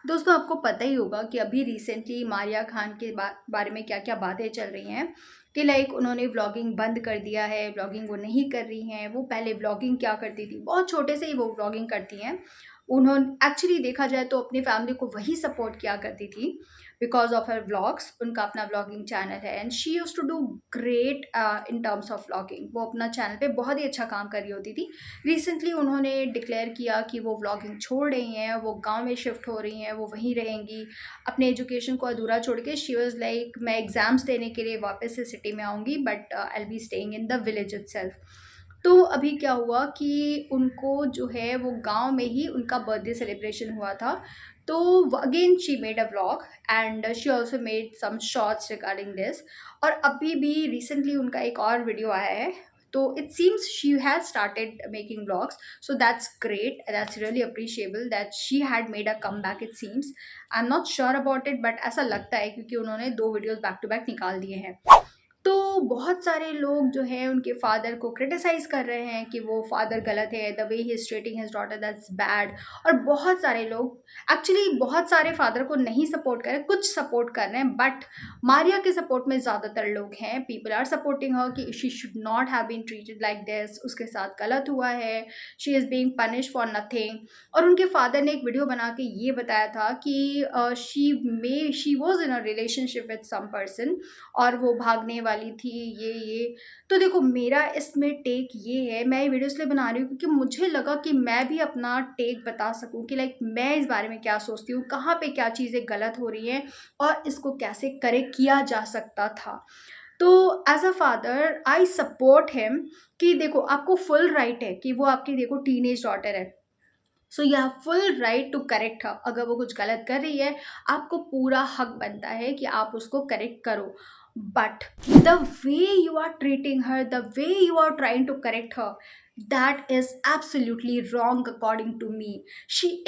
दोस्तों आपको पता ही होगा कि अभी रिसेंटली मारिया खान के बारे में क्या क्या बातें चल रही हैं कि लाइक उन्होंने व्लॉगिंग बंद कर दिया है, व्लॉगिंग वो नहीं कर रही हैं। वो पहले व्लॉगिंग क्या करती थी, बहुत छोटे से ही वो व्लॉगिंग करती हैं। उन्होंने एक्चुअली देखा जाए तो अपनी फैमिली को वही सपोर्ट किया करती थी बिकॉज ऑफ हर व्लॉग्स। उनका अपना व्लॉगिंग चैनल है and she use to do great in terms of vlogging. वो अपना चैनल पे बहुत ही अच्छा काम कर रही होती थी। रिसेंटली उन्होंने डिक्लेयर किया कि वो व्लॉगिंग छोड़ रही हैं, वो गांव में शिफ्ट हो रही हैं, वो वहीं रहेंगी। अपने एजुकेशन को अधूरा छोड़ के शी वाज लाइक मैं एग्ज़ाम्स देने के लिए वापस से सिटी में आऊँगी but I will be staying in the village itself. तो अभी क्या हुआ कि उनको जो है वो गांव में ही उनका बर्थडे सेलिब्रेशन हुआ था। तो again she made a vlog and she also made some shorts regarding this. और अभी भी रिसेंटली उनका एक और वीडियो आया है। तो it seems she has started making vlogs, so that's great, that's really appreciable that she had made a comeback it seems. I'm not sure about it but ऐसा लगता है क्योंकि उन्होंने 2 वीडियोस बैक टू बैक निकाल दिए हैं। तो बहुत सारे लोग जो है उनके फादर को क्रिटिसाइज कर रहे हैं कि वो फादर गलत है, the way he is treating his daughter that's bad. और बहुत सारे लोग एक्चुअली बहुत सारे फादर को नहीं सपोर्ट कर रहे, कुछ सपोर्ट कर रहे हैं बट मारिया के सपोर्ट में ज़्यादातर लोग हैं। पीपल आर सपोर्टिंग हर कि she should not have been treated like this, उसके साथ गलत हुआ है, she is being punish for nothing. और उनके फादर ने एक वीडियो बना के ये बताया था कि she was in a relationship with some person और वो भागने वाली थी ये। तो देखो मेरा इसमें टेक ये है, मैं ये वीडियो इसलिए बना रही हूँ क्योंकि मुझे लगा कि मैं भी अपना टेक बता सकूँ कि लाइक मैं इस बारे में क्या सोचती हूँ, कहाँ पे क्या चीज़ें गलत हो रही हैं और इसको कैसे करेक्ट किया जा सकता था। तो as a father I support him कि देखो आपको फुल राइट है कि वो आपकी देखो टीनेज डॉटर है, so you have full right to correct her. अगर वो कुछ गलत कर रही है आपको पूरा हक बनता है कि आप उसको करेक्ट करो। But the way you are treating her, the way you are trying to correct her, that is absolutely wrong according to me.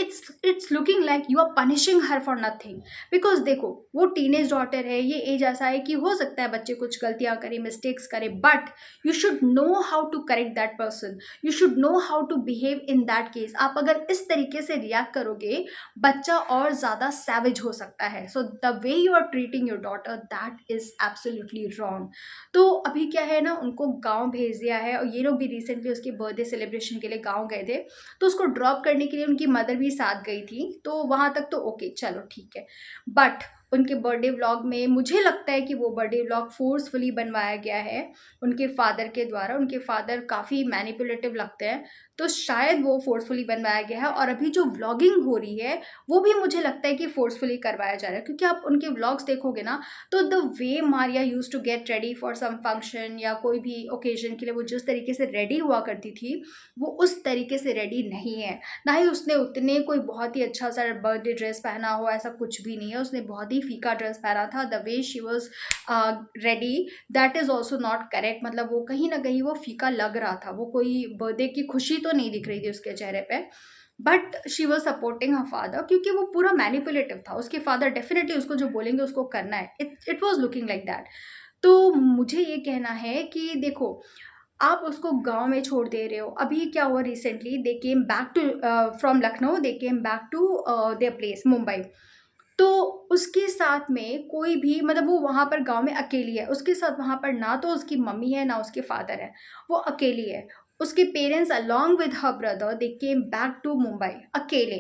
It's looking like you are punishing her for nothing. Because देखो वो teenage daughter है, ये as ऐसा है कि हो सकता है बच्चे कुछ गलतियां करें, मिस्टेक्स करें, but you should know how to correct that person, you should know how to behave in that case. आप अगर इस तरीके से रिएक्ट करोगे बच्चा और ज़्यादा सैवेज हो सकता है। So the way you are treating your daughter that is absolutely wrong. तो अभी क्या है ना, उनको गांव भेज दिया है और ये लोग भी रिसेंटली उसके बर्थडे सेलिब्रेशन के लिए गांव गए थे। तो उसको ड्रॉप करने के लिए उनकी मदर भी साथ गई थी, तो वहाँ तक तो ओके चलो ठीक है। बट उनके बर्थडे व्लॉग में मुझे लगता है कि वो बर्थडे व्लॉग फोर्सफुली बनवाया गया है उनके फादर के द्वारा। उनके फादर काफ़ी मैनिपुलेटिव लगते हैं, तो शायद वो फोर्सफुली बनवाया गया है। और अभी जो व्लॉगिंग हो रही है वो भी मुझे लगता है कि फोर्सफुली करवाया जा रहा है, क्योंकि आप उनके व्लॉग्स देखोगे ना तो the way Maria use to get ready for some function या कोई भी ओकेजन के लिए वो जिस तरीके से रेडी हुआ करती थी वो उस तरीके से रेडी नहीं है। ना ही उसने उतने कोई बहुत ही अच्छा सा बर्थडे ड्रेस पहना हो, ऐसा कुछ भी नहीं है। उसने बहुत ही फीका ड्रेस पहना था। The way she was ready that is also not correct. मतलब वो कहीं ना कहीं वो फीका लग रहा था, वो कोई बर्थडे की खुशी तो नहीं दिख रही थी उसके चेहरे पे। But she was supporting her father क्योंकि वो पूरा मैनिपुलेटिव था। उसके फादर डेफिनेटली उसको जो बोलेंगे उसको करना है। It was looking like that. तो मुझे ये कहना है कि देखो आप उसको गांव में छोड़ दे रहे हो। अभी क्या हुआ recently, they came back to from Lucknow, they came back to their place Mumbai. तो उसके साथ में कोई भी मतलब वो वहाँ पर गांव में अकेली है, उसके साथ वहाँ पर ना तो उसकी मम्मी है ना उसके फादर है, वो अकेली है। उसके parents along with her brother they came back to Mumbai अकेले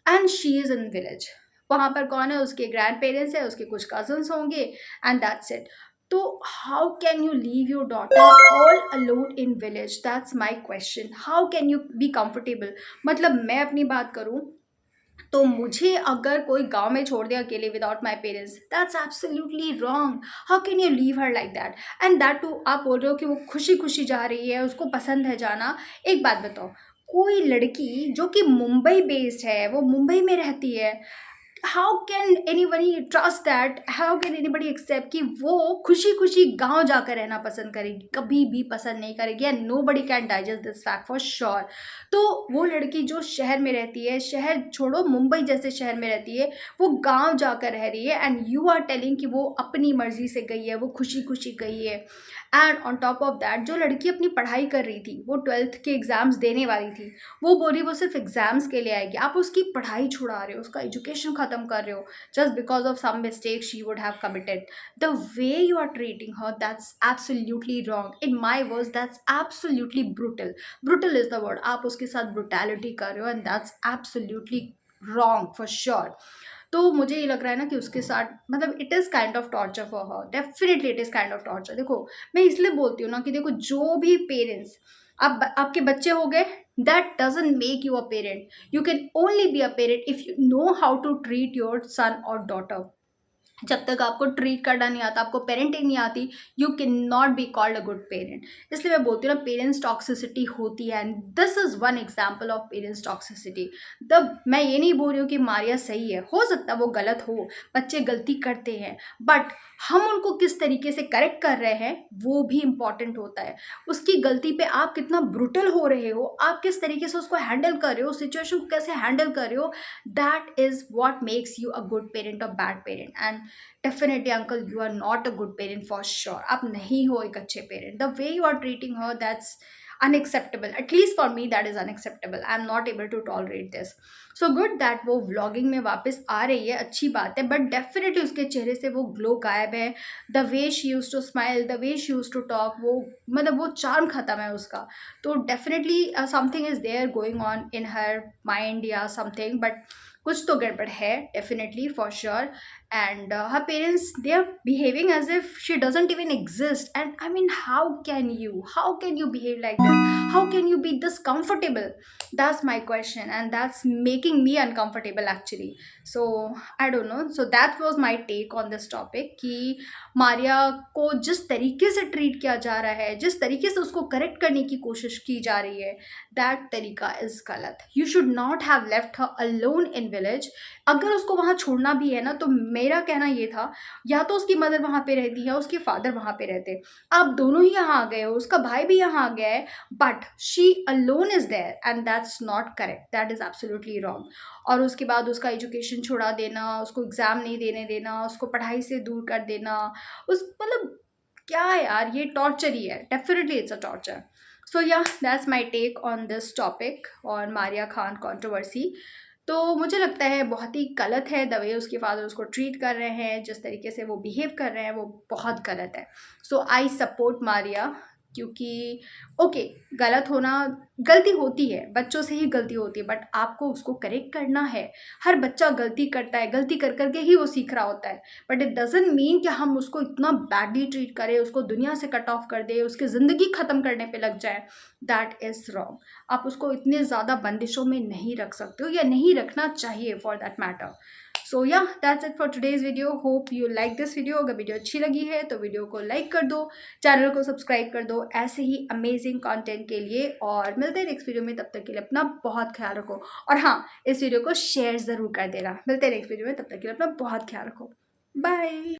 and she is in village. वहाँ पर कौन है, उसके ग्रैंड पेरेंट्स है, उसके कुछ कजन्स होंगे एंड दैट्स इट। तो how can you leave your daughter all alone in village, that's my question. How can you be comfortable. मतलब मैं अपनी बात करूँ तो मुझे अगर कोई गांव में छोड़ दे अकेले without my parents, that's absolutely wrong. How can you leave her like that and that too. आप बोल रहे हो कि वो खुशी खुशी जा रही है, उसको पसंद है जाना। एक बात बताओ, कोई लड़की जो कि मुंबई बेस्ड है, वो मुंबई में रहती है, how can anybody trust that, how can anybody accept कि वो खुशी खुशी गांव जाकर रहना पसंद करेगी? कभी भी पसंद नहीं करेगी and nobody can digest this fact for sure. तो वो लड़की जो शहर में रहती है, शहर छोड़ो मुंबई जैसे शहर में रहती है, वो गांव जाकर रह रही है एंड यू आर टेलिंग कि वो अपनी मर्जी से गई है, वो खुशी खुशी गई है। And on top of that जो लड़की अपनी पढ़ाई कर रही थी, वो 12th के एग्जाम्स देने वाली थी, वो बोली वो सिर्फ एग्जाम्स के लिए आएगी। आप उसकी पढ़ाई छुड़ा रहे हो, उसका एजुकेशन खत्म ख़त्म कर रहे हो just because of some mistake she would have committed. The way you are treating her, that's absolutely wrong. In my words, that's absolutely brutal. Brutal is the word. आप उसके साथ brutality कर रहे हो and that's absolutely wrong for sure. तो मुझे ये लग रहा है ना कि उसके साथ मतलब it is kind of torture for her, definitely it is kind of torture. देखो मैं इसलिए बोलती हूँ ना कि देखो जो भी पेरेंट्स अब आपके बच्चे हो गए, that doesn't make you a parent. You can only be a parent if you know how to treat your son और डॉटर। जब तक आपको ट्रीट करना नहीं आता, आपको पेरेंटिंग नहीं आती, you can not be called a good parent. इसलिए मैं बोलती हूँ ना पेरेंट्स टॉक्सिसिटी होती है and this is one example of parents toxicity. तब मैं ये नहीं बोल रही हूँ कि मारिया सही है, हो सकता है वो गलत हो, बच्चे गलती करते हैं, बट हम उनको किस तरीके से करेक्ट कर रहे हैं वो भी इम्पॉर्टेंट होता है। उसकी गलती पे आप कितना ब्रुटल हो रहे हो, आप किस तरीके से उसको हैंडल कर रहे हो, सिचुएशन को कैसे हैंडल कर रहे हो, that is what makes you a good parent और bad parent. And definitely uncle you are not a good parent for sure. आप नहीं हो एक अच्छे parent. The way you are treating her, that's unacceptable, at least for me that is unacceptable. I am not able to tolerate this. So good that वो vlogging में वापस आ रही है, अच्छी बात है, बट डेफिनेटली उसके चेहरे से वो ग्लो गायब है। The way she use to smile, the way she use to talk, वो मतलब वो चार्म खत्म है उसका। तो definitely something is there going on in her mind या समथिंग, बट कुछ तो गड़बड़ है definitely for sure. And her parents, they are behaving as if she doesn't even exist. And I mean, how can you behave like this? How can you be this comfortable? That's my question, and that's making me uncomfortable actually. So I don't know. So that was my take on this topic कि मारिया को जिस तरीके से treat किया जा रहा है, जिस तरीके से उसको करेक्ट करने की कोशिश की जा रही है, दैट तरीका इज गलत। You should not have left her alone in village. अगर उसको वहाँ छोड़ना भी है ना, तो मेरा कहना ये था, या तो उसकी मदर वहाँ पे रहती है, उसके फादर वहाँ पे रहते, आप दोनों ही यहाँ आ गए हो, उसका भाई भी यहाँ आ गया है, but she alone is there and that's not correct, that is absolutely wrong. और उसके बाद उसका एजुकेशन छुड़ा देना, उसको एग्ज़ाम नहीं देने देना, उसको पढ़ाई से दूर कर देना, उस मतलब क्या है यार, ये टॉर्चर ही है, definitely it's a torture. So yeah that's my take on this topic और मारिया खान कंट्रोवर्सी। तो मुझे लगता है बहुत ही गलत है द वे उसके फादर उसको ट्रीट कर रहे हैं, जिस तरीके से वो बिहेव कर रहे हैं वो बहुत गलत है। सो आई सपोर्ट मारिया, क्योंकि ओके गलत होना, गलती होती है, बच्चों से ही गलती होती है, बट आपको उसको करेक्ट करना है। हर बच्चा गलती करता है, गलती कर करके ही वो सीख रहा होता है, बट इट डजंट मीन कि हम उसको इतना बैडली ट्रीट करें, उसको दुनिया से कट ऑफ कर दें, उसकी ज़िंदगी ख़त्म करने पे लग जाए। That is wrong. आप उसको इतने ज़्यादा बंदिशों में नहीं रख सकते हो, या नहीं रखना चाहिए for that matter. So yeah that's it for today's video. Hope you like this video. अगर वीडियो अच्छी लगी है तो वीडियो को लाइक कर दो, चैनल को सब्सक्राइब कर दो ऐसे ही अमेजिंग कंटेंट के लिए, और मिलते हैं नेक्स्ट वीडियो में। तब तक के लिए अपना बहुत ख्याल रखो, और हाँ, इस वीडियो को शेयर ज़रूर कर देना। मिलते हैं नेक्स्ट वीडियो में, तब तक के लिए अपना बहुत ख्याल रखो। बाय।